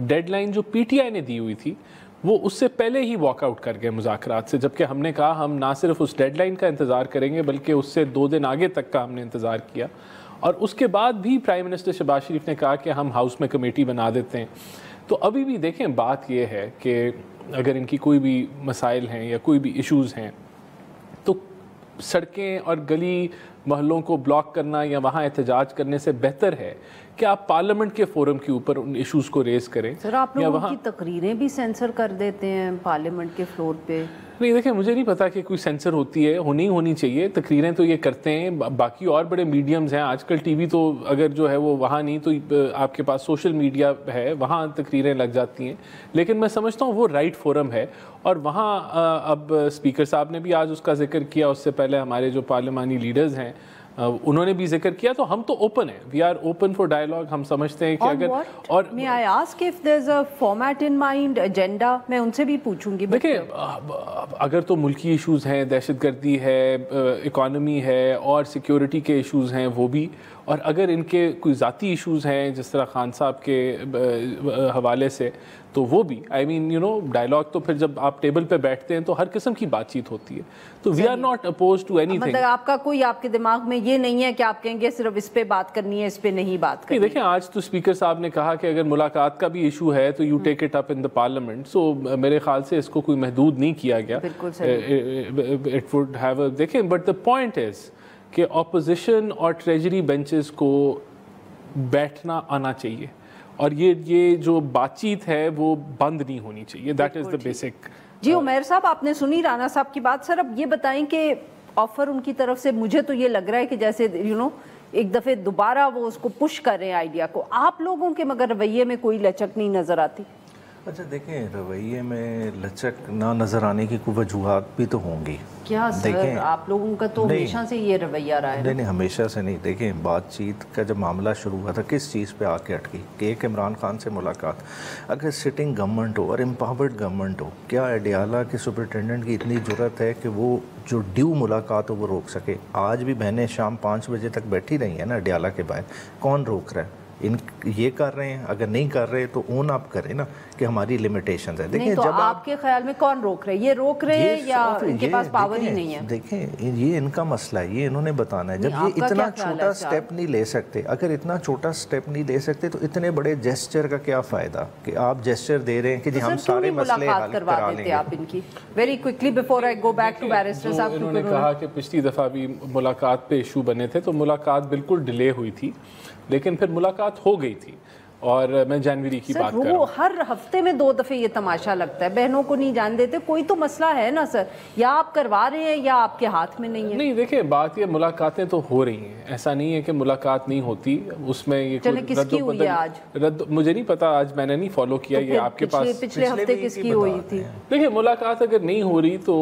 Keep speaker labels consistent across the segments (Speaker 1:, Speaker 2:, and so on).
Speaker 1: Dead line جو P T I نے دی ہوئی تھی وہ اس سے پہلے ہی واک آؤٹ کر گئے مذاکرات سے، جبکہ ہم نے کہا ہم نہ صرف اس ڈیڈ لائن کا انتظار کریں گے بلکہ اس سے 2 دن آگے تک کا ہم نے انتظار کیا، اور اس کے بعد بھی پرائم منسٹر شہباز شریف نے کہا کہ ہم ہاؤس میں کمیٹی بنا دیتے ہیں۔ تو ابھی بھی دیکھیں بات یہ ہے کہ اگر ان کی کوئی بھی مسائل ہیں یا کوئی بھی ایشوز ہیں تو سڑکیں اور گلی محلوں کو بلاک کرنا یا وہاں احتجاج کرنے سے بہتر ہے کہ آپ پارلیمنٹ کے فورم کے اوپر ان ایشوز کو ریز کریں۔
Speaker 2: سر آپ لوگوں کی تقریریں بھی سینسر کر دیتے ہیں پارلیمنٹ کے فلور پہ؟
Speaker 1: نہیں دیکھیں مجھے نہیں پتا کہ کوئی سینسر ہوتی ہے، ہونی چاہیے، تقریریں تو یہ کرتے ہیں، باقی اور بڑے میڈیمز ہیں آج کل، ٹی وی تو اگر جو ہے وہ وہاں نہیں تو آپ کے پاس سوشل میڈیا ہے، وہاں تقریریں لگ جاتی ہیں، لیکن میں سمجھتا ہوں وہ رائٹ فورم ہے، اور وہاں اب اسپیکر صاحب نے بھی آج اس کا ذکر کیا، اس سے پہلے ہمارے جو پارلیمانی لیڈرز ہیں انہوں نے بھی ذکر کیا، تو ہم تو اوپن ہیں، we are open for dialogue. ہم سمجھتے ہیں کہ اگر اور
Speaker 2: may I ask if there's a format in mind, agenda؟ میں ان سے بھی پوچھوں گی۔
Speaker 1: دیکھیں اگر تو ملکی ایشوز ہیں، دہشت گردی ہے، اکانومی ہے اور سیکیورٹی کے ایشوز ہیں وہ بھی، اور اگر ان کے کوئی ذاتی ایشوز ہیں جس طرح خان صاحب کے حوالے سے تو وہ بھی، آئی مین یو نو ڈائیلاگ تو پھر جب آپ ٹیبل پہ بیٹھتے ہیں تو ہر قسم کی بات چیت ہوتی ہے، تو we are not oppose to اینی تھنگ۔
Speaker 2: مطلب آپ کا کوئی آپ کے دماغ میں یہ نہیں ہے کہ آپ کہیں گے صرف اس پہ بات کرنی ہے، اس پہ نہیں بات کرنی؟
Speaker 1: دیکھیں آج تو اسپیکر صاحب نے کہا کہ اگر ملاقات کا بھی ایشو ہے تو you take it up in the parliament, so میرے خیال سے اس کو کوئی محدود نہیں کیا گیا۔
Speaker 2: بالکل صحیح۔
Speaker 1: اٹ وڈ ہیو دیکھیں بٹ دا پوائنٹ از کہ اپوزیشن اور ٹریجری بینچز کو بیٹھنا آنا چاہیے، اور یہ جو بات چیت ہے وہ بند نہیں ہونی چاہیے، دیٹ از دا بیسک۔
Speaker 2: جی عمیر صاحب آپ نے سنی رانا صاحب کی بات، سر اب یہ بتائیں کہ آفر ان کی طرف سے مجھے تو یہ لگ رہا ہے کہ جیسے ایک دفعہ دوبارہ وہ اس کو پش کر رہے ہیں آئیڈیا کو، آپ لوگوں کے مگر رویے میں کوئی لچک نہیں نظر آتی؟
Speaker 3: اچھا دیکھیں رویے میں لچک نہ نظر آنے کی کوئی وجوہات بھی تو ہوں گی۔
Speaker 2: کیا سر آپ لوگوں کا تو ہمیشہ سے یہ رویہ رہا ہے؟
Speaker 3: نہیں ہمیشہ سے نہیں، دیکھیں بات چیت کا جب معاملہ شروع ہوا تھا کس چیز پہ آ کے اٹکی کہ ایک عمران خان سے ملاقات، اگر سٹنگ گورنمنٹ ہو اور امپاورڈ گورنمنٹ ہو، کیا اڈیالہ کے سپرنٹینڈنٹ کی اتنی جرت ہے کہ وہ جو ڈیو ملاقات ہو وہ روک سکے؟ آج بھی بہنیں شام 5 بجے تک بیٹھی رہی ہیں نا اڈیالہ کے باہر، کون روک رہا ہے؟ یہ کر رہے ہیں، اگر نہیں کر رہے تو اون آپ کریں نا کہ ہماری لیمیٹیشنز ہیں۔ دیکھیں
Speaker 2: تو آپ کے خیال میں کون روک رہے ہیں؟ یہ روک رہے ہیں یا ان کے پاس پاور ہی نہیں ہے؟
Speaker 3: دیکھیں یہ ان کا مسئلہ ہے، یہ انہوں نے بتانا ہے۔ جب یہ اتنا چھوٹا سٹیپ نہیں لے سکتے، اگر اتنا چھوٹا سٹیپ نہیں لے سکتے تو اتنے بڑے جیسچر کا کیا فائدہ کہ آپ جیسچر دے رہے ہیں کہ جی ہم سارے مسئلے حل کرا لیں گے۔
Speaker 2: آپ ان کی very quickly before I go back to barrister صاحب،
Speaker 1: انہوں نے کہا کہ پچھلی دفعہ بھی ملاقات پہ ایشو بنے تھے تو ملاقات بالکل ڈیلے ہوئی تھی، لیکن پھر ملاقات ہو گئی تھی، اور میں جنوری کی بات کر رہا ہوں۔
Speaker 2: ہر ہفتے میں 2 دفعے یہ تماشا لگتا ہے، بہنوں کو نہیں جان دیتے، کوئی تو مسئلہ ہے نا سر، یا آپ کروا رہے ہیں یا آپ کے ہاتھ میں نہیں ہے۔
Speaker 1: نہیں دیکھیں بات یہ ملاقاتیں تو ہو رہی ہیں، ایسا نہیں ہے کہ ملاقات نہیں ہوتی، اس میں یہ
Speaker 2: کس کی ہوئی ہے آج؟
Speaker 1: مجھے نہیں پتا، آج میں نے نہیں فالو کیا، یہ آپ کے پاس
Speaker 2: پچھلے ہفتے کس کی ہوئی تھی؟
Speaker 1: دیکھیں ملاقات اگر نہیں ہو رہی تو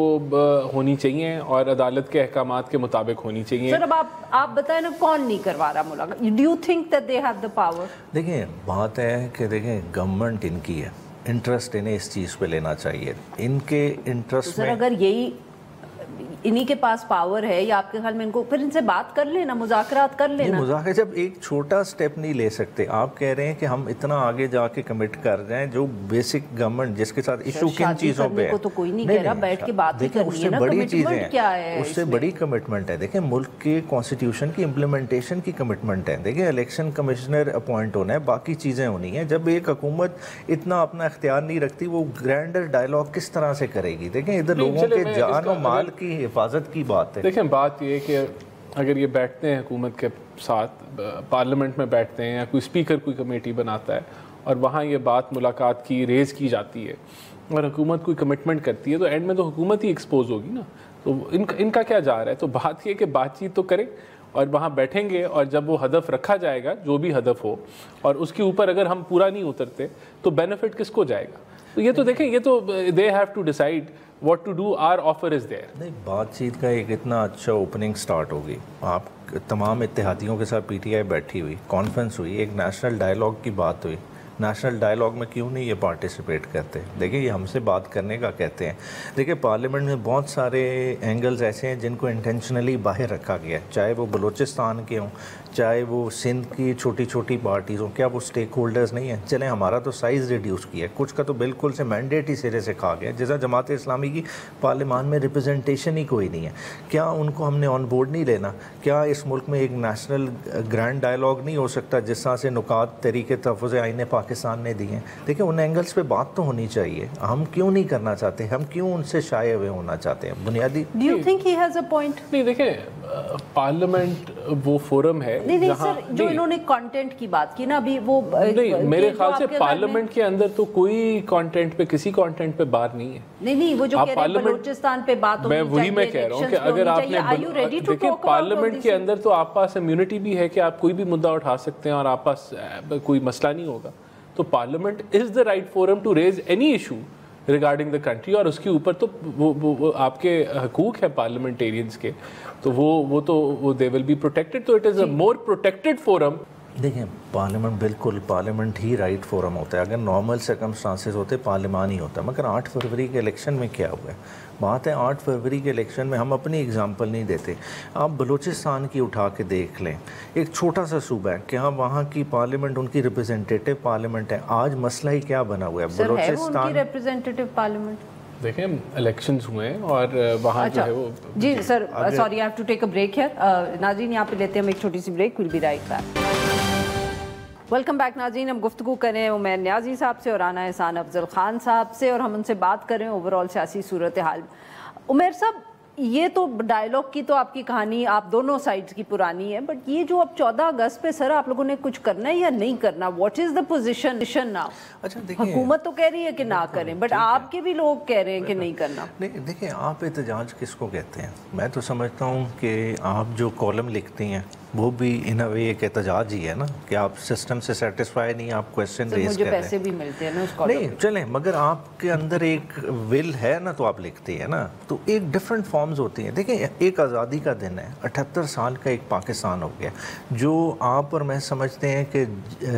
Speaker 1: ہونی چاہیے اور عدالت کے احکامات کے مطابق ہونی چاہیے۔
Speaker 2: سر اب آپ بتائیں نا کون نہیں کروا رہا ملاقات؟ Do you think that they have the power?
Speaker 3: دیکھیں بات ہے کہ دیکھیں گورنمنٹ ان کی ہے، انٹرسٹ انہیں اس چیز پہ لینا چاہیے، ان کے انٹرسٹ میں۔
Speaker 2: سر اگر یہی انہی کے پاس پاور ہے یا آپ کے خیال میں ان کو پھر ان سے بات کر لینا، مذاکرات کر لینا۔
Speaker 3: مذاکرات جب ایک چھوٹا سٹیپ نہیں لے سکتے، آپ کہہ رہے ہیں کہ ہم اتنا آگے جا کے کمٹ کر رہے ہیں جو بیسک گورنمنٹ جس کے ساتھ ایشو کن چیزوں پہ ہے،
Speaker 2: تو کوئی نہیں کہہ رہا بیٹھ کے بات ہی کرنی ہے نا،
Speaker 3: بڑی چیزیں
Speaker 2: کیا ہے
Speaker 3: اس سے بڑی کمٹمنٹ ہے۔ دیکھیں ملک کے کانسٹیٹیوشن کی امپلیمنٹیشن کی کمٹمنٹ ہے، دیکھیں الیکشن کمشنر اپوائنٹ ہونا ہے، باقی چیزیں ہونی ہیں۔ جب ایک حکومت اتنا اپنا اختیار نہیں رکھتی وہ گرینڈر ڈائیلاگ کس طرح سے کرے گی؟ دیکھیں ادھر لوگوں کے جان و مال کی حفاظت کی بات ہے۔
Speaker 1: دیکھیں بات یہ ہے کہ اگر یہ بیٹھتے ہیں حکومت کے ساتھ پارلیمنٹ میں بیٹھتے ہیں یا کوئی اسپیکر کوئی کمیٹی بناتا ہے اور وہاں یہ بات ملاقات کی ریز کی جاتی ہے اور حکومت کوئی کمٹمنٹ کرتی ہے تو اینڈ میں تو حکومت ہی ایکسپوز ہوگی نا، تو ان کا کیا جا رہا ہے؟ تو بات یہ کہ بات چیت تو کریں اور وہاں بیٹھیں گے، اور جب وہ ہدف رکھا جائے گا جو بھی ہدف ہو اور اس کے اوپر اگر ہم پورا نہیں اترتے تو بینیفٹ کس کو جائے گا؟ تو یہ تو دیکھیں یہ تو they have to decide what to do, our offer is there۔
Speaker 3: نہیں بات چیت کا ایک اتنا اچھا اوپننگ سٹارٹ ہوگی، آپ تمام اتحادیوں کے ساتھ پی ٹی آئی بیٹھی ہوئی، کانفرنس ہوئی، ایک نیشنل ڈائیلاگ کی بات ہوئی، نیشنل ڈائلاگ میں کیوں نہیں یہ پارٹیسپیٹ کرتے؟ دیکھیں یہ ہم سے بات کرنے کا کہتے ہیں. دیکھیں پارلیمنٹ میں بہت سارے اینگلز ایسے ہیں جن کو انٹینشنلی باہر رکھا گیا ہے, چاہے وہ بلوچستان کے ہوں, چاہے وہ سندھ کی چھوٹی چھوٹی پارٹیز ہوں. کیا وہ اسٹیک ہولڈرز نہیں ہیں؟ چلیں ہمارا تو سائز ریڈیوس کیا ہے, کچھ کا تو بالکل سے مینڈیٹ ہی سرے سے کھا گیا. جیسا جماعت اسلامی کی پارلیمان میں ریپرزنٹیشن ہی کوئی نہیں ہے, کیا ان کو ہم نے آن بورڈ نہیں لینا؟ کیا اس ملک میں ایک نیشنل گرینڈ ڈائلاگ نہیں ہو سکتا جس طرح سے نکات طریقے تحفظ آئین پاکستان نے دیے ہیں؟ دیکھیں ان اینگلز پہ بات تو ہونی چاہیے. ہم کیوں نہیں کرنا چاہتے؟ ہم کیوں ان سے شائع ہوئے ہونا چاہتے ہیں؟ بنیادی
Speaker 2: Do you think he has a point?
Speaker 1: نہیں دیکھیں پارلیمنٹ وہ فورم ہے
Speaker 2: جہاں جو انہوں نے کانٹینٹ کی بات کی نا ابھی, وہ
Speaker 1: نہیں میرے خیال سے پارلیمنٹ کے اندر تو کوئی کانٹینٹ پہ کسی کانٹینٹ پہ بات نہیں ہے.
Speaker 2: نہیں وہ جو کہہ رہے ہیں بلوچستان پہ بات ہونی چاہیے,
Speaker 1: وہی میں کہہ رہا ہوں کہ اگر آپ نے دیکھیں پارلیمنٹ کے اندر تو آپ پاس امیونٹی بھی ہے کہ آپ کوئی بھی مدعا اٹھا سکتے ہیں اور آپ پاس کوئی مسئلہ نہیں ہوگا. تو parliament is the right forum to raise any issue regarding the country, اور اس کے اوپر تو وہ آپ کے حقوق ہیں پارلیمنٹیرینز کے, تو وہ تو دے ول بی پروٹیکٹڈ. تو it is a more protected forum.
Speaker 3: دیکھیں پارلیمنٹ بالکل پارلیمنٹ ہی رائٹ فورم ہوتا ہے. اگر نارمل سرکمسٹانسز ہوتے پارلیمان ہی ہوتا. مگر 8 فروری کے الیکشن میں کیا ہوا ہے؟ بات ہے 8 فروری کے الیکشن میں ہم اپنی اگزامپل نہیں دیتے. آپ بلوچستان کی اٹھا کے دیکھ لیں, ایک چھوٹا سا صوبہ ہے, کیا وہاں کی پارلیمنٹ ان کی ریپرزنٹیٹیو پارلیمنٹ ہے؟ آج مسئلہ ہی کیا بنا ہوا ہے بلوچستان
Speaker 2: ریپرزنٹیٹیو پارلیمنٹ؟
Speaker 1: دیکھیں الیکشنز ہوئے ہیں اور وہاں جو ہے وہ
Speaker 2: جی sir sorry I have to take a break here. ناظرین یہاں پہ لیتے ہیں ہم ایک چھوٹی سی break. We'll be right back. Welcome back ناظرین. ہم گفتگو کریں عمیر نیازی صاحب سے اور رانا احسان افضل خان صاحب سے, اور ہم ان سے بات کریں اوور آل سیاسی صورتحال. عمیر صاحب یہ تو ڈائلاگ کی تو آپ کی کہانی آپ دونوں سائڈز کی پرانی ہے, بٹ یہ جو اب 14 اگست پہ سر آپ لوگوں نے کچھ کرنا ہے یا نہیں کرنا؟ What is the position now? حکومت تو کہہ رہی ہے کہ نہ کریں, بٹ آپ کے بھی لوگ کہہ رہے ہیں کہ نہیں کرنا.
Speaker 3: نہیں دیکھیں آپ احتجاج کس کو کہتے ہیں؟ میں تو سمجھتا ہوں کہ آپ جو کالم لکھتی ہیں وہ بھی ان اے وے ایک احتجاج ہی ہے نا, کہ آپ سسٹم سے سیٹسفائی نہیں, آپ کویسچن ریز کر رہے ہیں.
Speaker 2: پیسے بھی ملتے ہیں نا اس کالم.
Speaker 3: نہیں چلیں, مگر آپ کے اندر ایک ول ہے نا, تو آپ لکھتے ہیں نا, تو ایک ڈفرینٹ فارمز ہوتی ہیں. دیکھیں ایک آزادی کا دن ہے, 78 سال کا ایک پاکستان ہو گیا, جو آپ اور میں سمجھتے ہیں کہ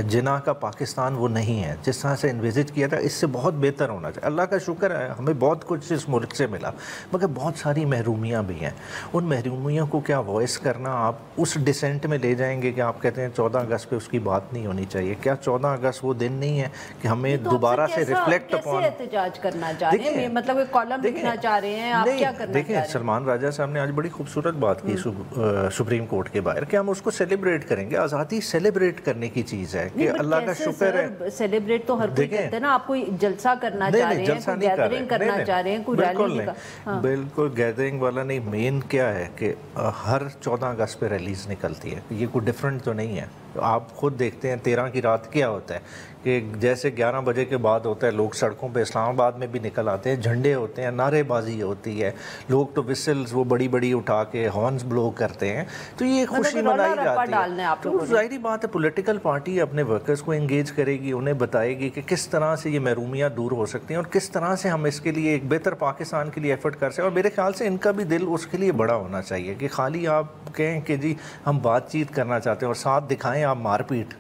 Speaker 3: جناح کا پاکستان وہ نہیں ہے جس طرح سے انویزج کیا تھا. اس سے بہت بہتر ہونا چاہیے. اللہ کا شکر ہے ہمیں بہت کچھ اس ملک سے ملا, مگر بہت ساری محرومیاں بھی ہیں. ان محرومیوں کو کیا وائس کرنا آپ اس ڈسینٹ میں لے جائیں گے کہ آپ کہتے ہیں 14 اگست پہ اس کی بات نہیں ہونی چاہیے؟ کیا 14 اگست وہ دن نہیں ہے کہ ہمیں دوبارہ سے ریفلیکٹ اپون
Speaker 2: احتجاج کرنا چاہ رہے ہیں, مطلب ایک کالم لکھنا چاہ رہے ہیں, آپ کیا کرنا چاہ رہے ہیں؟
Speaker 3: دیکھیں سلمان راجہ صاحب نے آج بڑی خوبصورت بات کی سپریم کورٹ کے باہر کہ ہم اس کو سیلیبریٹ کریں گے. آزادی سیلیبریٹ کرنے کی چیز ہے کہ اللہ کا شکر ہے.
Speaker 2: سیلیبریٹ تو ہر کوئی کرتا ہے نا. آپ کوئی جلسہ کرنا چاہ رہے ہیں, کوئی گیدرنگ کرنا چاہ رہے ہیں, کوئی ریلی.
Speaker 3: بالکل گیدرنگ والا نہیں, مین کیا ہے کہ ہر 14 اگست پہ ریلیز نکلتی ہے. یہ کوئی ڈفرینٹ تو نہیں ہے. آپ خود دیکھتے ہیں 13 کی رات کیا ہوتا ہے کہ جیسے 11 بجے کے بعد ہوتا ہے, لوگ سڑکوں پہ اسلام آباد میں بھی نکل آتے ہیں, جھنڈے ہوتے ہیں, نعرے بازی ہوتی ہے, لوگ تو وسلز وہ بڑی بڑی اٹھا کے ہارنز بلو کرتے ہیں, تو یہ خوشی منائی جاتی ہے. تو ظاہری بات ہے پولیٹیکل پارٹی اپنے ورکرز کو انگیج کرے گی, انہیں بتائے گی کہ کس طرح سے یہ محرومیاں دور ہو سکتی ہیں اور کس طرح سے ہم اس کے لیے ایک بہتر پاکستان کے لیے ایفرٹ کر سکیں. اور میرے خیال سے ان کا بھی دل اس کے لیے بڑا ہونا چاہیے کہ خالی آپ کہیں کہ جی ہم بات چیت کرنا چاہتے ہیں اور ساتھ دکھائیں آپ مار پیٹ.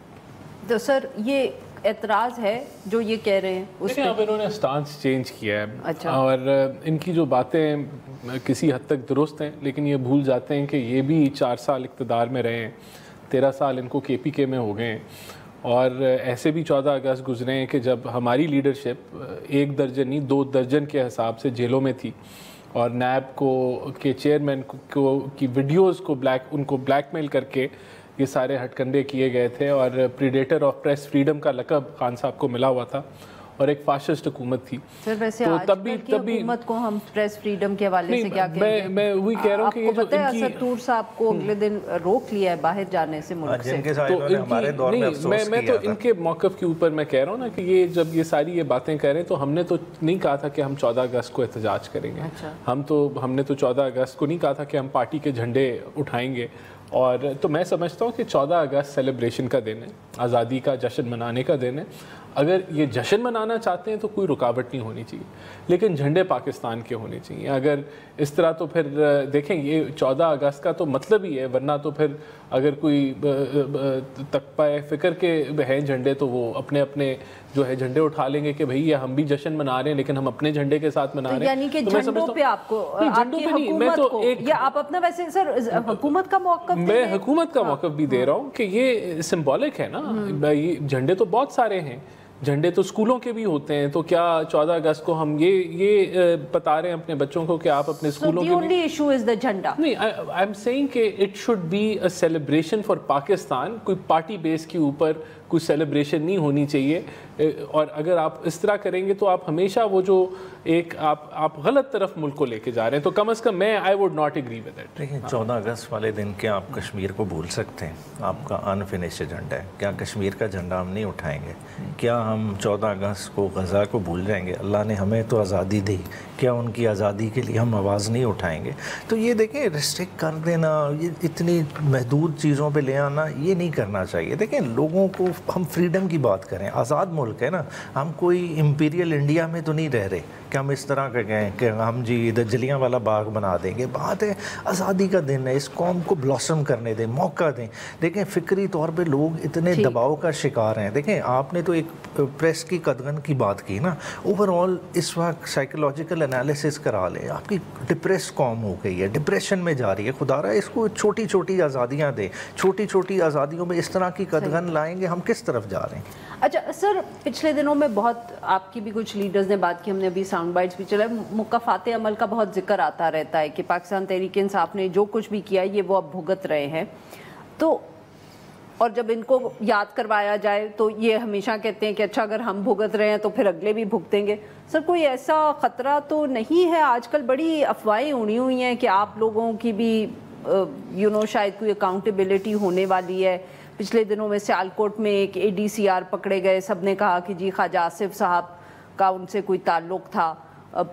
Speaker 2: تو سر یہ اعتراض ہے جو یہ کہہ رہے ہیں اس
Speaker 1: پہ. اب انہوں نے سٹانس چینج کیا ہے اور ان کی جو باتیں کسی حد تک درست ہیں, لیکن یہ بھول جاتے ہیں کہ یہ بھی 4 سال اقتدار میں رہے ہیں, 13 سال ان کو KPK میں ہو گئے ہیں, اور ایسے بھی 14 اگست گزرے ہیں کہ جب ہماری لیڈرشپ 1 درجن نہیں 2 درجن کے حساب سے جیلوں میں تھی, اور نیب کو کے چیئرمین کو کی ویڈیوز کو ان کو بلیک میل کر کے یہ سارے ہٹ کنڈے کیے گئے تھے, اور پریڈیٹر آف پریس فریڈم کا لقب خان صاحب کو ملا ہوا تھا, اور ایک فاشسٹ حکومت تھی.
Speaker 2: سر ویسے آج کل کی حکومت کو ہم پریس فریڈم کے حوالے سے کیا کہیں گے؟
Speaker 1: میں وہی کہہ رہا ہوں کہ
Speaker 2: آپ کو پتہ ہے اسد طور صاحب کو اگلے دن روک لیا ہے باہر جانے سے ملک سے.
Speaker 1: میں تو ان کے موقف کے اوپر میں کہہ رہا ہوں نا کہ یہ جب یہ ساری یہ باتیں کہہ رہے ہیں تو ہم نے تو نہیں کہا تھا کہ ہم 14 اگست کو احتجاج کریں گے. ہم نے تو 14 اگست کو نہیں کہا تھا کہ ہم پارٹی کے جھنڈے اٹھائیں گے. اور تو میں سمجھتا ہوں کہ 14 اگست سیلیبریشن کا دن ہے, آزادی کا جشن منانے کا دن ہے. اگر یہ جشن منانا چاہتے ہیں تو کوئی رکاوٹ نہیں ہونی چاہیے، لیکن جھنڈے پاکستان کے ہونے چاہیے. اگر اس طرح تو پھر دیکھیں یہ 14 اگست کا تو مطلب ہی ہے، ورنہ تو پھر اگر کوئی تکپہ فکر کے ہیں جھنڈے تو وہ اپنے اپنے جو ہے جھنڈے اٹھا لیں گے کہ بھئی یہ ہم بھی جشن منا رہے ہیں لیکن ہم اپنے جھنڈے کے ساتھ منا رہے ہیں.
Speaker 2: یعنی کہ جھنڈوں پہ آپ کو آپ کی حکومت کو یا آپ اپنا ویسے سر حکومت کا موقف
Speaker 1: میں حکومت کا موقف بھی دے رہا ہوں کہ یہ سمبولک ہے نا. جھنڈے تو بہت سارے ہیں، جھنڈے تو اسکولوں کے بھی ہوتے ہیں، تو کیا 14 اگست کو ہم یہ بتا رہے ہیں اپنے بچوں کو کہ آپ اپنے اسکولوں کے
Speaker 2: only issue is the agenda.
Speaker 1: نہیں، آئی ایم سیئنگ کہ it should be a celebration for Pakistan. کوئی پارٹی بیس کے اوپر کوئی سیلیبریشن نہیں ہونی چاہیے. اور اگر آپ اس طرح کریں گے تو آپ ہمیشہ وہ جو ایک آپ غلط طرف ملک کو لے کے جا رہے ہیں. تو کم از کم میں I would not agree with it.
Speaker 3: دیکھیں 14 اگست والے دن کیا آپ کشمیر کو بھول سکتے ہیں؟ آپ کا انفنشڈ ایجنڈا ہے. کیا کشمیر کا جھنڈا ہم نہیں اٹھائیں گے؟ کیا ہم 14 اگست کو غزہ کو بھول جائیں گے؟ اللہ نے ہمیں تو آزادی دی، کیا ان کی آزادی کے لیے ہم آواز نہیں اٹھائیں گے؟ تو یہ دیکھیں ریسٹرکٹ کر دینا، یہ اتنی محدود چیزوں پہ لے آنا یہ نہیں کرنا چاہیے. دیکھیں لوگوں کو ہم فریڈم کی بات کریں، آزاد ملک ہے نا، ہم کوئی امپیریل انڈیا میں تو نہیں رہ رہے کہ ہم اس طرح کا کہیں کہ ہم جی ادھر جلیاں والا باغ بنا دیں گے. بات ہے آزادی کا دن ہے، اس قوم کو بلاسم کرنے دیں، موقع دیں. دیکھیں فکری طور پہ لوگ اتنے دباؤ کا شکار ہیں. دیکھیں آپ نے تو ایک پریس کی قدغن کی بات کی نا، اوور آل اس وقت سائیکولوجیکل انالیسس کرا لیں. آپ کی ڈپریس قوم ہو گئی ہے، ڈپریشن میں جا رہی ہے. خدا رہا اس کو چھوٹی چھوٹی آزادیاں دیں. چھوٹی چھوٹی آزادیوں میں اس طرح کی قدغن لائیں گے، ہم کس طرف جا رہے ہیں؟
Speaker 2: اچھا سر، پچھلے دنوں میں بہت آپ کی بھی کچھ لیڈرز نے بات کی، ہم نے ابھی ساؤنڈ بائٹس بھی چلا، مکافات عمل کا بہت ذکر آتا رہتا ہے کہ پاکستان تحریک انصاف نے جو کچھ بھی کیا یہ وہ اب بھگت رہے ہیں. تو اور جب ان کو یاد کروایا جائے تو یہ ہمیشہ کہتے ہیں کہ اچھا اگر ہم بھگت رہے ہیں تو پھر اگلے بھی بھگتیں گے. سر کوئی ایسا خطرہ تو نہیں ہے؟ آج کل بڑی افواہیں اڑی ہوئی ہیں کہ آپ لوگوں کی بھی شاید کوئی اکاؤنٹیبلٹی ہونے والی ہے. پچھلے دنوں میں سیالکوٹ میں ایک ADCR پکڑے گئے، سب نے کہا کہ جی خواجہ آصف صاحب کا ان سے کوئی تعلق تھا.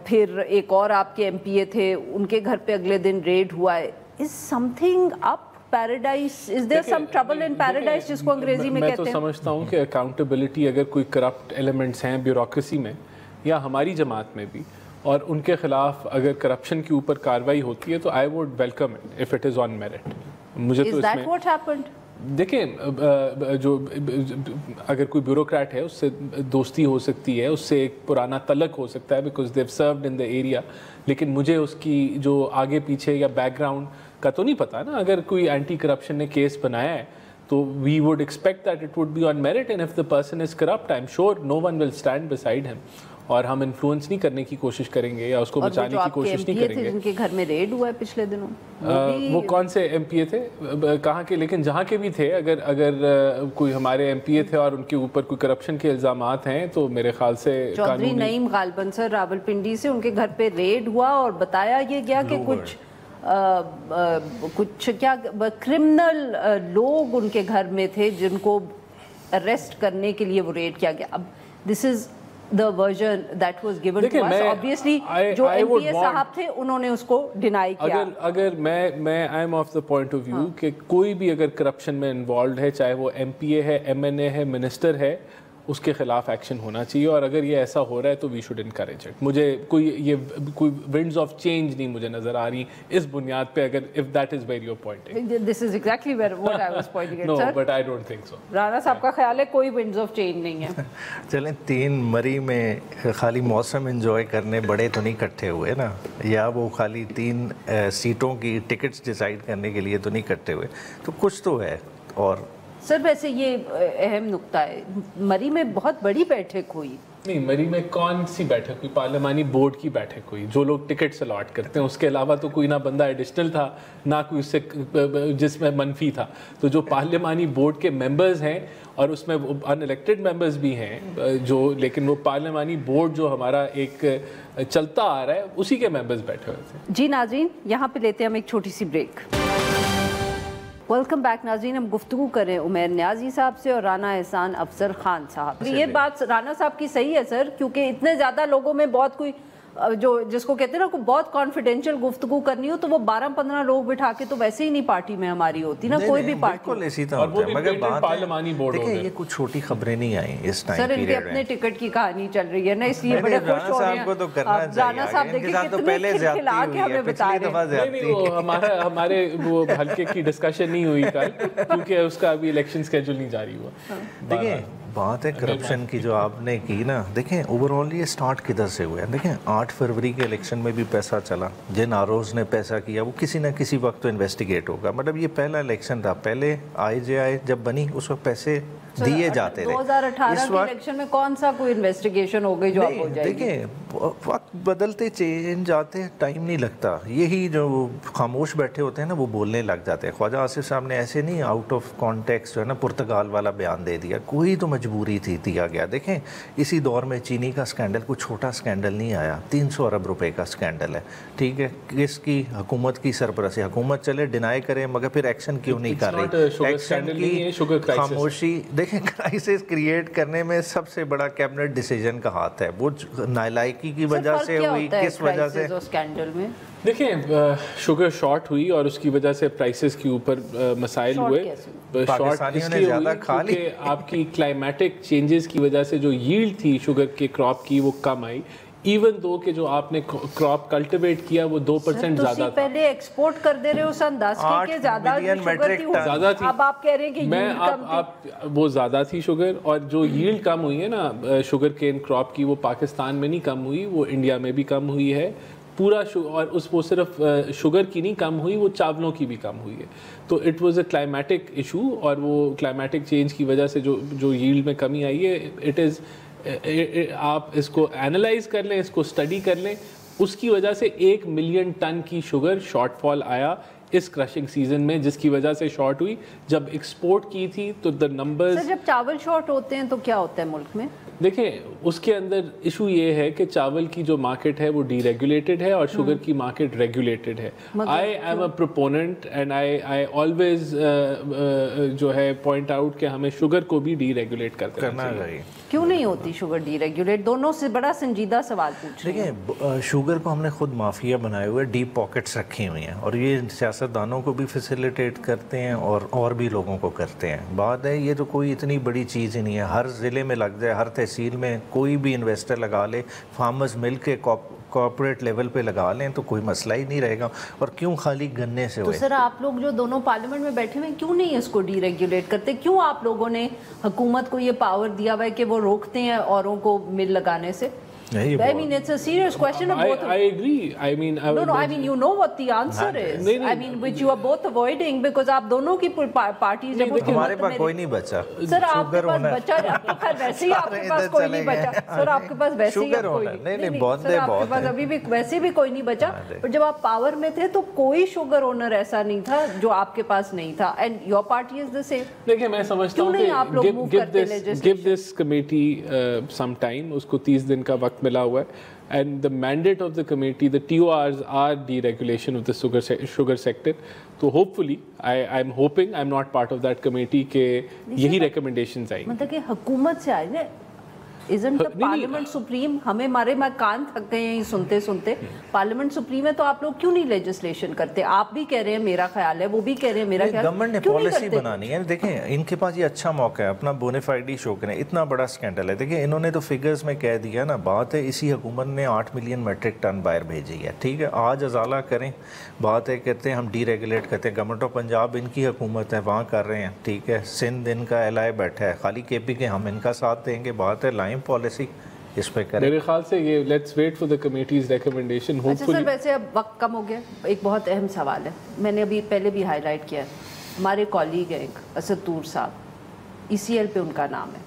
Speaker 2: پھر ایک اور آپ کے MPA تھے، ان کے گھر پہ اگلے دن ریڈ ہوا ہے. Is something up paradise? Is there some trouble in paradise جس کو انگریزی میں کہتے ہیں؟
Speaker 1: میں تو سمجھتا ہوں کہ اکاؤنٹیبلٹی اگر کوئی کرپٹ ایلیمنٹس ہیں بیوروکریسی میں یا ہماری جماعت میں بھی، اور ان کے خلاف اگر کرپشن کے اوپر کارروائی ہوتی ہے تو I would welcome it if it is on merit. مجھے تو اس میں دیکھیں جو اگر کوئی بیوروکریٹ ہے اس سے دوستی ہو سکتی ہے، اس سے ایک پرانا تعلق ہو سکتا ہے because they've served in the area, لیکن مجھے اس کی جو آگے پیچھے یا بیک گراؤنڈ کا تو نہیں پتا نا. اگر کوئی اینٹی کرپشن نے کیس بنایا ہے تو we would expect that it would be on merit, and if the person is corrupt I am sure no one will stand beside him. اور ہم انفلوئنس نہیں کرنے کی کوشش کریں گے یا اس کو بچانے کی کوشش نہیں کریں گے.
Speaker 2: جن کے گھر میں ریڈ ہوا ہے پچھلے دنوں،
Speaker 1: وہ کون سے MPA تھے کہاں کے؟ لیکن جہاں کے بھی تھے، اگر کوئی ہمارے MPA تھے اور ان کے اوپر کوئی کرپشن کے الزامات ہیں تو میرے خیال سے
Speaker 2: چودھری نعیم غالباً سر راولپنڈی سے ان کے گھر پہ ریڈ ہوا اور بتایا یہ گیا کہ کچھ کیا کرمنل لوگ ان کے گھر میں تھے جن کو اریسٹ کرنے کے لیے وہ ریڈ کیا گیا. اب دس از the version that was given to us. Obviously جو MPA صاحب تھے انہوں نے اس کو ڈینائی کیا.
Speaker 1: اگر میں I am of the point of view کہ کوئی بھی اگر کرپشن میں انوالوڈ ہے، چاہے وہ MPA ہے، MNA ہے، منسٹر ہے، اس کے خلاف ایکشن ہونا چاہیے. اور اگر یہ ایسا ہو رہا ہے تو وی شوڈ انکریج اٹ. مجھے کوئی ونڈز آف چینج نہیں مجھے نظر آ رہی اس بنیاد پہ، اگر if that is where you're pointing.
Speaker 2: This is exactly what I was pointing at,
Speaker 1: no,
Speaker 2: sir.
Speaker 1: but I don't think so.
Speaker 2: Rana صاحب کا خیال ہے کوئی ونڈز آف چینج نہیں ہے.
Speaker 3: چلیں 3 مری میں خالی موسم انجوائے کرنے بڑے تو نہیں اکٹھے ہوئے نا، یا وہ خالی 3 سیٹوں کی ٹکٹس ڈیسائیڈ کرنے کے لیے تو نہیں اکٹھے ہوئے، تو کچھ تو ہے. اور
Speaker 2: سر ویسے یہ اہم نقطہ ہے، مری میں بہت بڑی بیٹھک ہوئی.
Speaker 1: نہیں، مری میں کون سی بیٹھک ہوئی؟ پارلیمانی بورڈ کی بیٹھک ہوئی. جو لوگ ٹکٹس الاٹ کرتے ہیں اس کے علاوہ تو کوئی نہ بندہ ایڈیشنل تھا نہ کوئی اس سے جس میں منفی تھا. تو جو پارلیمانی بورڈ کے ممبرز ہیں اور اس میں ان الیکٹڈ ممبرز بھی ہیں جو، لیکن وہ پارلیمانی بورڈ جو ہمارا ایک چلتا آ رہا ہے اسی کے ممبرز بیٹھے ہوئے تھے.
Speaker 2: جی ناظرین، یہاں پہ لیتے ہیں ہم ایک چھوٹی سی بریک. ویلکم بیک ناظرین. ہم گفتگو کریں عمیر نیازی صاحب سے اور رانا احسان افضل خان صاحب. یہ بات رانا صاحب کی صحیح ہے سر، کیونکہ اتنے زیادہ لوگوں میں بہت کوئی جو جس کو کہتے ہیں نا کو بہت کانفیڈینشیل گفتگو کرنی ہو تو وہ 12-15 لوگ بٹھا کے تو ویسے ہی نہیں پارٹی میں ہماری ہوتی نا, کوئی بھی پارٹی.
Speaker 3: بالکل اسی طرح ہوتا ہے, مگر پارلیمانی بورڈ دیکھیں یہ کچھ چھوٹی خبریں نہیں آئیں اس ٹائم
Speaker 2: سر, ان کے اپنے ٹکٹ کی کہانی چل رہی ہے نا, اس لیے بڑے خوش ہو رہے ہیں.
Speaker 3: کو تو کرنا چاہیے,
Speaker 2: صاحب دیکھیں کتنے کھلا کے ہمیں بتا رہے
Speaker 1: ہیں. ہمارے وہ حلقے کی ڈسکشن نہیں ہوئی کل کیونکہ اس کا ابھی الیکشن اسکیجول نہیں جاری ہوا.
Speaker 3: دیکھیں بات ہے کرپشن کی جو آپ نے کی نا, دیکھیں اوور آل یہ سٹارٹ کدھر سے ہوا ہے. دیکھیں 8 فروری کے الیکشن میں بھی پیسہ چلا, جن آروز نے پیسہ کیا وہ کسی نہ کسی وقت تو انویسٹیگیٹ ہوگا. مطلب یہ پہلا الیکشن تھا, پہلے IJI جب بنی اس وقت پیسے دیے جاتے تھے.
Speaker 2: 2018 کے الیکشن میں کون سا کوئی انویسٹیگیشن ہو گئی جو اب ہو جائے گی؟
Speaker 3: دیکھیں وقت بدلتے چینج آتے ٹائم نہیں لگتا, یہی جو خاموش بیٹھے ہوتے ہیں نا وہ بولنے لگ جاتے ہیں. خواجہ آصف صاحب نے ایسے نہیں آؤٹ آف کانٹیکسٹ جو ہے نا پرتگال والا بیان دے دیا, کوئی تو مجبوری تھی دیا گیا. دیکھیں اسی دور میں چینی کا سکینڈل کوئی چھوٹا سکینڈل نہیں آیا, 300 ارب روپے کا سکینڈل ہے, ٹھیک ہے. کس کی حکومت کی سرپرستی, حکومت چلے ڈینائی کرے مگر پھر ایکشن کیوں نہیں کر رہی, ایکشن کی خاموشی. دیکھیں کرائسس کریٹ کرنے میں سب سے بڑا کیبنٹ ڈیسیجن کا ہاتھ ہے, وہ نالائکی کی وجہ سے ہوئی, کس وجہ سے.
Speaker 1: دیکھیں شوگر شارٹ ہوئی اور اس کی وجہ سے پرائسز کے اوپر مسائل ہوئے. شارٹ اس لیے ہوئی کیونکہ آپ کی کلائمیٹک چینجز کی وجہ سے جو ییلڈ تھی شوگر کے کراپ کی وہ کم آئی, ایون دو کہ جو آپ نے کراپ کلٹیویٹ کیا وہ 2% زیادہ تھا.
Speaker 2: پہلے ایکسپورٹ کر دے رہے ہو سن 10 کے زیادہ
Speaker 1: زیادہ تھی,
Speaker 2: اب آپ کہہ رہے ہیں کہ
Speaker 1: میں آپ وہ زیادہ تھی شوگر, اور جو ییلڈ کم ہوئی ہے نا شوگر کین کراپ کی وہ پاکستان میں نہیں کم ہوئی, وہ انڈیا میں بھی کم ہوئی ہے پورا. اور وہ صرف شوگر کی نہیں کم ہوئی, وہ چاولوں کی بھی کم ہوئی ہے. تو it was a climatic issue, اور وہ کلائمیٹک چینج کی وجہ سے جو ییلڈ میں کمی آئی ہے, اٹ از آپ اس کو اینالائز کر لیں, اس کو اسٹڈی کر لیں, اس کی وجہ سے 1 ملین ٹن کی شوگر شارٹ فال آیا اس کرشنگ سیزن میں, جس کی وجہ سے شارٹ ہوئی. جب ایکسپورٹ کی تھی تو دا نمبرز.
Speaker 2: جب چاول شارٹ ہوتے ہیں تو کیا ہوتا ہے ملک میں؟
Speaker 1: دیکھیں اس کے اندر ایشو یہ ہے کہ چاول کی جو مارکیٹ ہے وہ ڈی ریگولیٹڈ ہے اور شوگر کی مارکیٹ ریگولیٹڈ ہے. I am a proponent and I always جو ہے پوائنٹ آؤٹ کہ ہمیں شوگر کو بھی ڈی ریگولیٹ کرنا چاہیے.
Speaker 2: کیوں نہیں ہوتی شوگر ڈی ریگولیٹ؟ دونوں سے بڑا سنجیدہ سوال پوچھ رہے ہیں.
Speaker 3: دیکھیں شوگر کو ہم نے خود مافیا بنائے ہوئے, ڈیپ پاکٹس رکھی ہوئی ہیں, اور یہ سیاستدانوں کو بھی فیسیلیٹیٹ کرتے ہیں اور بھی لوگوں کو کرتے ہیں. بات ہے یہ تو کوئی اتنی بڑی چیز ہی نہیں ہے, ہر ضلع میں لگ جائے, ہر تحصیل میں کوئی بھی انویسٹر لگا لے, فارمرز مل کے کارپوریٹ لیول پہ لگا لیں تو کوئی مسئلہ ہی نہیں رہے گا. اور کیوں خالی گنے سے ہوئے؟
Speaker 2: تو سر آپ لوگ جو دونوں پارلیمنٹ میں بیٹھے ہوئے کیوں نہیں اس کو ڈی ریگولیٹ کرتے؟ کیوں آپ لوگوں نے حکومت کو یہ پاور دیا ہوا ہے کہ وہ روکتے ہیں اوروں کو مل لگانے سے؟ I mean, it's a serious question of both.
Speaker 1: I agree. I mean,
Speaker 2: you know what the answer is. I mean, which you are both avoiding because آپ دونوں کی پارٹیز جب
Speaker 3: ہمارے پاس کوئی نہیں بچا.
Speaker 2: سر آپ کے پاس بچا, ویسے ہی آپ کے پاس کوئی نہیں بچا. سر آپ کے پاس ویسے ہی کوئی نہیں, سر آپ کے پاس ابھی بھی ویسے بھی کوئی نہیں بچا. پر جب آپ پاور میں تھے تو کوئی شوگر اونر ایسا نہیں تھا جو آپ کے پاس نہیں تھا. And your party is the same.
Speaker 1: دیکھیں میں سمجھتا ہوں کہ give this committee some time, اس کو 30 دن کا وقت ملا ہوا ہے. And the mandate of the committee, the TORs are deregulation of the sugar sector. So hopefully, I'm hoping, I'm not part of that committee, کہ یہی recommendations آئیں.
Speaker 2: مطلب کہ حکومت سے آئے نا, isn't the parliament supreme? ہمیں ہمارے کان تھک گئے ہیں سنتے سنتے. پارلیمنٹ سپریم ہے تو آپ لوگ کیوں نہیں لیجسلیشن کرتے؟ آپ بھی کہہ رہے ہیں میرا خیال ہے, وہ بھی کہہ رہے ہیں میرا خیال ہے.
Speaker 3: گورنمنٹ نے پالیسی بنانی ہے. دیکھیں ان کے پاس یہ اچھا موقع ہے, اپنا بونیفائڈی شو کریں. اتنا بڑا سکینڈل ہے. دیکھیں انہوں نے تو فگرز میں کہہ دیا نا, بات ہے اسی حکومت نے 8 ملین میٹرک ٹن باہر بھیجی ہے, ٹھیک ہے. آج ازالہ کریں, بات ہے کہتے ہیں ہم ڈی ریگولیٹ کرتے ہیں. گورنمنٹ آف پنجاب ان کی حکومت ہے, وہاں کر رہے ہیں, ٹھیک ہے. سندھ ان کا LI بیٹھا ہے, خالی KP کے ہم ان کا ساتھ دیں گے. بات ہے لائم پالیسی اس پہ کریں.
Speaker 1: میرے خیال سے یہ let's wait for the committee's recommendation.
Speaker 2: اچھا سر, ویسے اب وقت کم ہو گیا, ایک بہت اہم سوال ہے, میں نے ابھی پہلے بھی ہائی لائٹ کیا ہے. ہمارے کالیگ ہیں ایک اسد طور صاحب, ECL پہ ان کا نام ہے.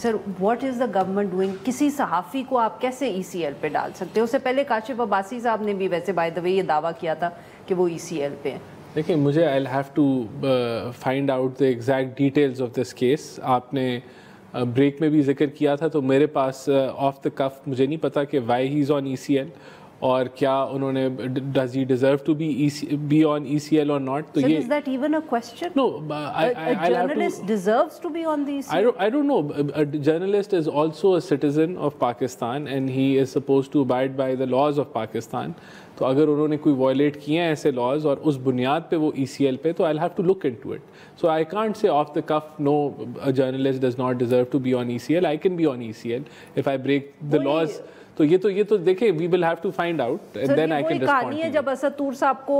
Speaker 2: Sir what is the government doing? کسی صحافی کو آپ کیسے ECL پہ ڈال سکتے ہیں؟ اس سے پہلے کاشف عباسی صاحب نے بھی ویسے بائی دا وے یہ دعویٰ کیا تھا کہ وہ ECL پہ ہیں.
Speaker 1: دیکھیں مجھے I will have to find out the exact details of this case. آپ نے بریک میں بھی ذکر کیا تھا, تو میرے پاس آف دا کف مجھے نہیں پتا کہ why he is on ECL, اور کیا انہوں نے does he deserve to be on ECL or not. تو یہ
Speaker 2: is that even a question?
Speaker 1: No,
Speaker 2: a journalist deserves to be on the ECL.
Speaker 1: I don't know. A journalist is also a citizen of Pakistan and he is supposed to abide by the laws of Pakistan. تو اگر انہوں نے کوئی wallet کیے ہیں ایسے laws اور اس بنیاد پہ وہ ECL پہ, تو I'll have to look into it. So I can't say off the cuff, no, a journalist does not deserve to be on ECL. I can be on ECL if I break the laws. تو یہ تو دیکھیں, we will have to find out and then I can respond.
Speaker 2: کہانی ہے جب اسد طور صاحب کو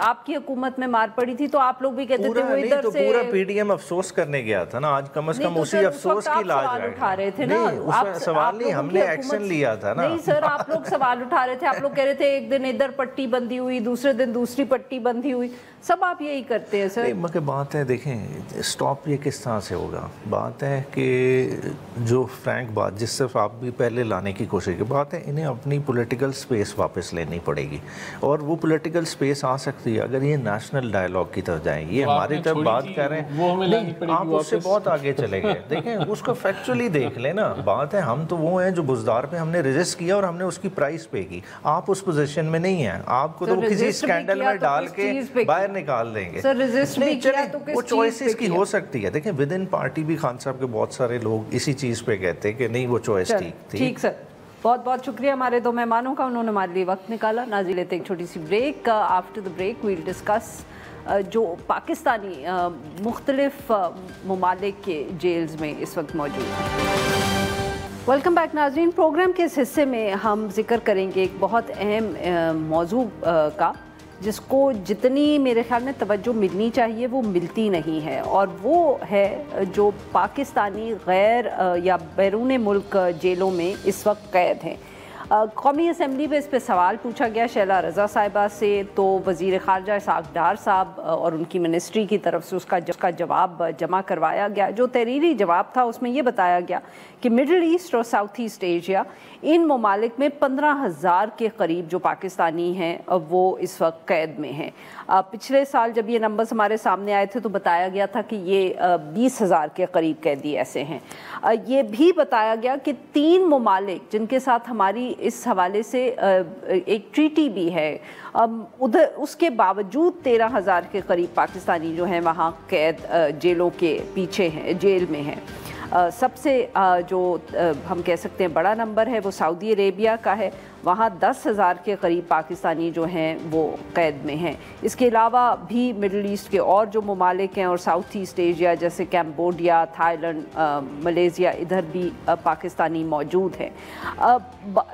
Speaker 2: آپ کی حکومت میں مار پڑی تھی تو آپ لوگ بھی کہتے تھے وہ ادھر سے
Speaker 3: پورا پی ڈی ایم افسوس کرنے گیا تھا نا, آج کم از کم اسی افسوس کی لاج ہے.
Speaker 2: اٹھا رہے تھے نا
Speaker 3: سوال نہیں, ہم نے ایکشن لیا تھا نا.
Speaker 2: نہیں سر, آپ لوگ سوال اٹھا رہے تھے, آپ لوگ کہہ رہے تھے ایک دن ادھر پٹی بندھی ہوئی, دوسرے دن دوسری پٹی بندھی ہوئی, سب آپ یہی کرتے ہیں سر.
Speaker 3: مگر بات ہے دیکھیں, اسٹاپ یہ کس طرح سے ہوگا. بات ہے کہ جو فرینک بات جس سے آپ بھی پہلے لانے کی کوشش کی, بات ہے انہیں اپنی پولیٹیکل سپیس واپس لینی پڑے گی, اور وہ پولیٹیکل سپیس آ سکتی ہے اگر یہ نیشنل ڈائیلاگ کی طرف جائیں. یہ ہماری طرف بات کر رہے ہیں, آپ اس سے بہت آگے چلے گئے. دیکھیں اس کو فیکچولی دیکھ لیں نا. بات ہے ہم تو وہ ہیں جو بزدار پہ ہم نے رجسٹ کیا اور ہم نے اس کی پرائس پے کی. آپ اس پوزیشن میں نہیں ہیں, آپ کو تو کسی اسکینڈل میں ڈال کے باہر نکال دیں گے. نہیں چلیں, وہ چوائسز کی ہو سکتی ہے. دیکھیں ود ان پارٹی بھی خان صاحب کے بہت سارے لوگ اسی چیز پہ کہتے ہیں کہ نہیں وہ چوائس ٹھیک تھی.
Speaker 2: ٹھیک سر, بہت بہت شکریہ ہمارے دو مہمانوں کا, انہوں نے ہمارے لیے وقت نکالا. ناظرین لیتے ایک چھوٹی سی break. After the break we'll discuss جو پاکستانی مختلف ممالک کے جیلز میں اس وقت موجود ہیں. ویلکم بیک ناظرین. پروگرام کے اس حصے میں ہم ذکر کریں گے ایک بہت اہم موضوع کا, جس کو جتنی میرے خیال میں توجہ ملنی چاہیے وہ ملتی نہیں ہے, اور وہ ہے جو پاکستانی غیر یا بیرون ملک جیلوں میں اس وقت قید ہیں. قومی اسمبلی میں اس پہ سوال پوچھا گیا شیلا رضا صاحبہ سے, تو وزیر خارجہ اسحاق ڈار صاحب اور ان کی منسٹری کی طرف سے اس کا جواب جمع کروایا گیا. جو تحریری جواب تھا اس میں یہ بتایا گیا کہ مڈل ایسٹ اور ساؤتھ ایسٹ ایشیا, ان ممالک میں 15,000 کے قریب جو پاکستانی ہیں وہ اس وقت قید میں ہیں. پچھلے سال جب یہ نمبرز ہمارے سامنے آئے تھے تو بتایا گیا تھا کہ یہ 20,000 کے قریب قیدی ایسے ہیں. یہ بھی بتایا گیا کہ 3 ممالک جن کے ساتھ ہماری اس حوالے سے ایک ٹریٹی بھی ہے, ادھر اس کے باوجود 13,000 کے قریب پاکستانی جو ہیں وہاں قید جیلوں کے پیچھے ہیں, جیل میں ہیں. سب سے جو ہم کہہ سکتے ہیں بڑا نمبر ہے وہ سعودی عربیہ کا ہے, وہاں 10,000 کے قریب پاکستانی جو ہیں وہ قید میں ہیں. اس کے علاوہ بھی مڈل ایسٹ کے اور جو ممالک ہیں اور ساؤتھ ایسٹ ایشیا جیسے کیمبوڈیا, تھائی لینڈ, ملیشیا, ادھر بھی پاکستانی موجود ہیں.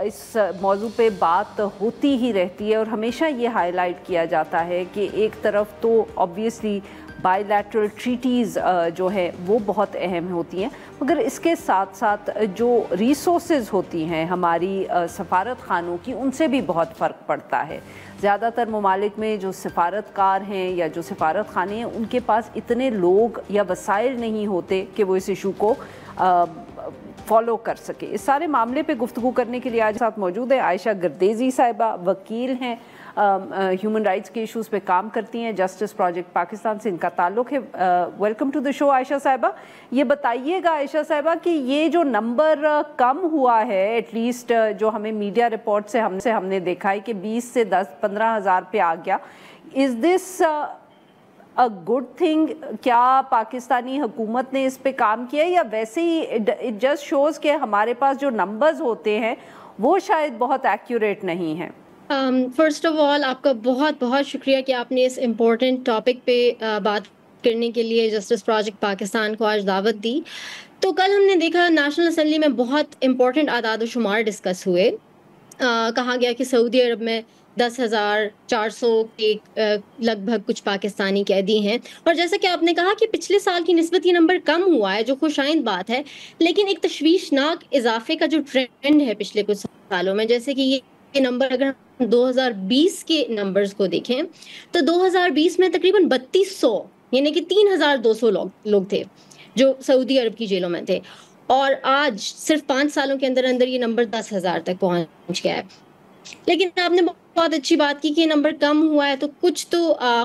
Speaker 2: اس موضوع پہ بات ہوتی ہی رہتی ہے اور ہمیشہ یہ ہائی لائٹ کیا جاتا ہے کہ ایک طرف تو آبویسلی بائی لیٹرل ٹریٹیز جو ہے وہ بہت اہم ہوتی ہیں, مگر اس کے ساتھ ساتھ جو ریسورسز ہوتی ہیں ہماری سفارت خانوں کی, ان سے بھی بہت فرق پڑتا ہے. زیادہ تر ممالک میں جو سفارتکار ہیں یا جو سفارت خانے ہیں ان کے پاس اتنے لوگ یا وسائل نہیں ہوتے کہ وہ اس ایشو کو فالو کر سکے. اس سارے معاملے پہ گفتگو کرنے کے لیے آج ساتھ موجود ہے عائشہ گردیزی صاحبہ, وکیل ہیں, ہیومن رائٹس کے ایشوز پہ کام کرتی ہیں, جسٹس پروجیکٹ پاکستان سے ان کا تعلق ہے. ویلکم ٹو دی شو عائشہ صاحبہ. یہ بتائیے گا عائشہ صاحبہ کہ یہ جو نمبر کم ہوا ہے, ایٹ لیسٹ جو ہمیں میڈیا رپورٹ سے ہم نے دیکھا ہے کہ 20 سے 10-15,000 پہ آ گیا, از دس a good thing؟ کیا پاکستانی حکومت نے اس پہ کام کیا یا ویسے ہی it just shows کہ ہمارے پاس جو نمبرز ہوتے ہیں وہ شاید بہت ایکیوریٹ نہیں ہیں؟
Speaker 4: فرسٹ آف آل آپ کا بہت بہت شکریہ کہ آپ نے اس امپورٹنٹ ٹاپک پہ بات کرنے کے لیے جسٹس پروجیکٹ پاکستان کو آج دعوت دی. تو کل ہم نے دیکھا نیشنل اسمبلی میں بہت امپورٹنٹ اعداد و شمار ڈسکس ہوئے. کہا گیا کہ سعودی عرب میں 10,400 کے لگ بھگ کچھ پاکستانی قیدی ہیں, اور جیسا کہ آپ نے کہا کہ پچھلے سال کی نسبت یہ نمبر کم ہوا ہے جو خوش آئند بات ہے, لیکن ایک تشویشناک اضافے کا جو ٹرینڈ ہے پچھلے کچھ سالوں میں, جیسے کہ یہ نمبر اگر ہم 2020 کے نمبرز کو دیکھیں تو 2020 میں تقریباً 3200 یعنی کہ 3,200 لوگ تھے جو سعودی عرب کی جیلوں میں تھے, اور آج صرف 5 سالوں کے اندر اندر یہ نمبر 10,000 تک پہنچ گیا ہے. لیکن آپ نے بہت اچھی بات کی کہ یہ نمبر کم ہوا ہے تو کچھ تو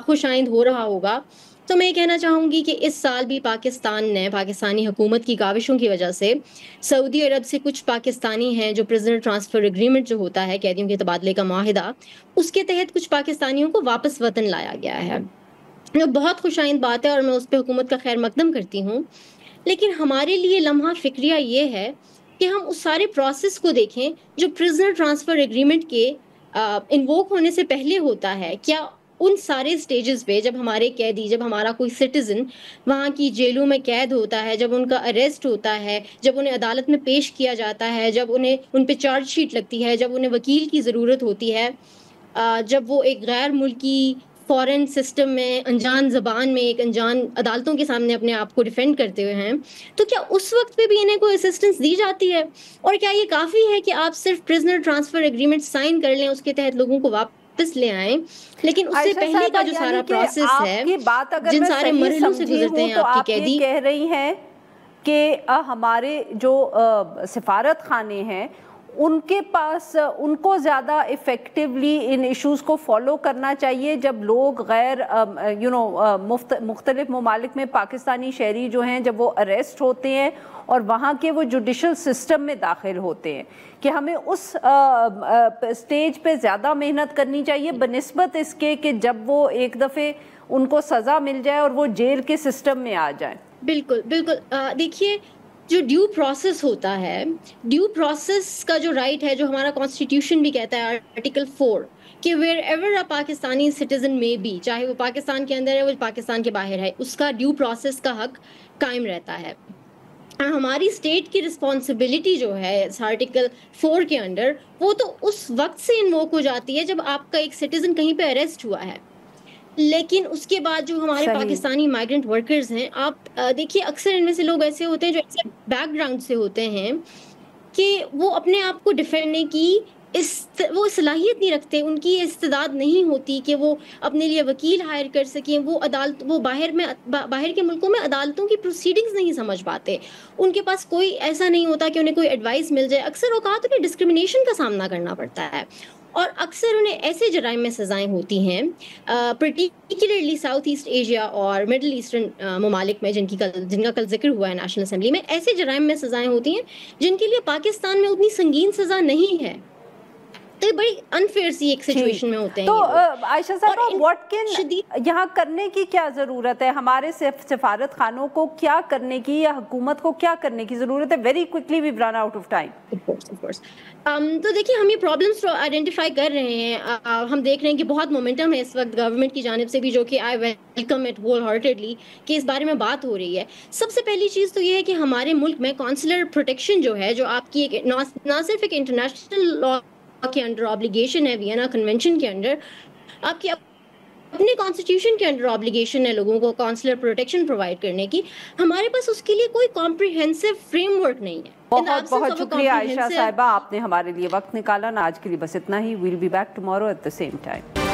Speaker 4: خوش آئند ہو رہا ہوگا. تو میں یہ کہنا چاہوں گی کہ اس سال بھی پاکستان نے پاکستانی حکومت کی کاوشوں کی وجہ سے سعودی عرب سے کچھ پاکستانی ہیں جو پرزنر ٹرانسفر ایگریمنٹ جو ہوتا ہے قیدیوں کے تبادلے کا معاہدہ، اس کے تحت کچھ پاکستانیوں کو واپس وطن لایا گیا ہے، جو بہت خوش آئند بات ہے اور میں اس پہ حکومت کا خیر مقدم کرتی ہوں. لیکن ہمارے لیے لمحہ فکریہ یہ ہے کہ ہم اس سارے پروسیس کو دیکھیں جو پرزنر ٹرانسفر ایگریمنٹ کے انووک ہونے سے پہلے ہوتا ہے. کیا ان سارے سٹیجز پہ جب ہمارے قیدی، جب ہمارا کوئی سٹیزن وہاں کی جیلوں میں قید ہوتا ہے، جب ان کا اریسٹ ہوتا ہے، جب انہیں عدالت میں پیش کیا جاتا ہے، جب ان پہ چارج شیٹ لگتی ہے، جب انہیں وکیل کی ضرورت ہوتی ہے، جب وہ ایک غیر ملکی فورن سسٹم میں انجان زبان میں ایک انجان عدالتوں کے سامنے اپنے آپ کو ڈیفینڈ کرتے ہوئے ہیں، تو کیا اس وقت پہ بھی انہیں کوئی اسسٹنس دی جاتی ہے؟ اور کیا یہ کافی ہے کہ آپ صرف پرزنر ٹرانسفر ایگریمنٹ سائن کر لیں، اس کے تحت لوگوں کو واپس لے آئیں، لیکن اس سے پہلے کا جو سارا پروسیس ہے، جن سارے مرحلوں سے گزرتے ہیں آپ کی قیدی،
Speaker 2: کہہ رہی ہیں کہ ہمارے جو سفارت خانے ہیں ان کے پاس ان کو زیادہ افیکٹولی ان ایشوز کو فالو کرنا چاہیے جب لوگ غیر مختلف ممالک میں پاکستانی شہری جو ہیں جب وہ اریسٹ ہوتے ہیں اور وہاں کے وہ جوڈیشل سسٹم میں داخل ہوتے ہیں، کہ ہمیں اس سٹیج پہ زیادہ محنت کرنی چاہیے بنسبت اس کے کہ جب وہ ایک دفعے ان کو سزا مل جائے اور وہ جیل کے سسٹم میں آ جائیں. بالکل
Speaker 4: بالکل. دیکھیے جو ڈیو پروسیس ہوتا ہے، ڈیو پروسیس کا جو رائٹ ہے، جو ہمارا کانسٹیٹیوشن بھی کہتا ہے آرٹیکل 4 کہ ویئر ایور پاکستانی سٹیزن میں بھی، چاہے وہ پاکستان کے اندر ہے وہ پاکستان کے باہر ہے، اس کا ڈیو پروسیس کا حق قائم رہتا ہے. ہماری اسٹیٹ کی رسپانسبلٹی جو ہے اس آرٹیکل 4 کے انڈر، وہ تو اس وقت سے انووک ہو جاتی ہے جب آپ کا ایک سٹیزن کہیں پہ اریسٹ ہوا ہے. لیکن اس کے بعد جو ہمارے پاکستانی مائیگرنٹ ورکرز ہیں، آپ دیکھیے اکثر ان میں سے لوگ ایسے ہوتے ہیں جو ایسے بیک گراؤنڈ سے ہوتے ہیں کہ وہ اپنے آپ کو ڈیفینڈنے کی وہ صلاحیت نہیں رکھتے، ان کی استعداد نہیں ہوتی کہ وہ اپنے لیے وکیل ہائر کر سکیں، وہ باہر کے ملکوں میں عدالتوں کی پروسیڈنگز نہیں سمجھ پاتے، ان کے پاس کوئی ایسا نہیں ہوتا کہ انہیں کوئی ایڈوائس مل جائے. اکثر اوقات انہیں ڈسکریمنیشن کا سامنا کرنا پڑتا ہے اور اکثر انہیں ایسے جرائم میں سزائیں ہوتی ہیں، پرٹیکولرلی ساؤتھ ایسٹ ایشیا اور مڈل ایسٹرن ممالک میں جن کا کل ذکر ہوا ہے نیشنل اسمبلی میں، ایسے جرائم میں سزائیں ہوتی ہیں جن کے لیے پاکستان میں اتنی سنگین سزا نہیں ہے. تو بڑی انفیئر سی ایک سچویشن میں ہوتے ہیں.
Speaker 2: تو عائشہ صاحبہ واٹکن یہاں کرنے کی کیا ضرورت ہے؟ ہمارے سفارت خانوں کو کیا کرنے کی یا حکومت کو کیا کرنے کی ضرورت ہے؟ Very quickly we run out of time.
Speaker 4: تو دیکھیے ہم یہ پرابلمس تو آئیڈینٹیفائی کر رہے ہیں، ہم دیکھ رہے ہیں کہ بہت مومنٹم ہے اس وقت گورنمنٹ کی جانب سے بھی، جو کہ I welcome it whole heartedly کہ اس بارے میں بات ہو رہی ہے. سب سے پہلی چیز تو یہ ہے کہ ہمارے ملک میں کانسولر پروٹیکشن جو ہے، جو آپ کی نہ صرف ایک انٹرنیشنل لا کے انڈر آبلیگیشن ہے، وینا کنونشن کے انڈر، آپ کی اپنے کانسٹیٹیوشن کے انڈر آبلیگیشن ہے لوگوں کو کانسولر پروٹیکشن پرووائڈ کرنے کی، ہمارے پاس اس کے لیے کوئی کمپریہنسو فریم ورک نہیں ہے.
Speaker 2: بہت بہت شکریہ عائشہ صاحبہ، آپ نے ہمارے لیے وقت نکالا. آج کے لیے بس اتنا ہی. We'll be back tomorrow at the same time.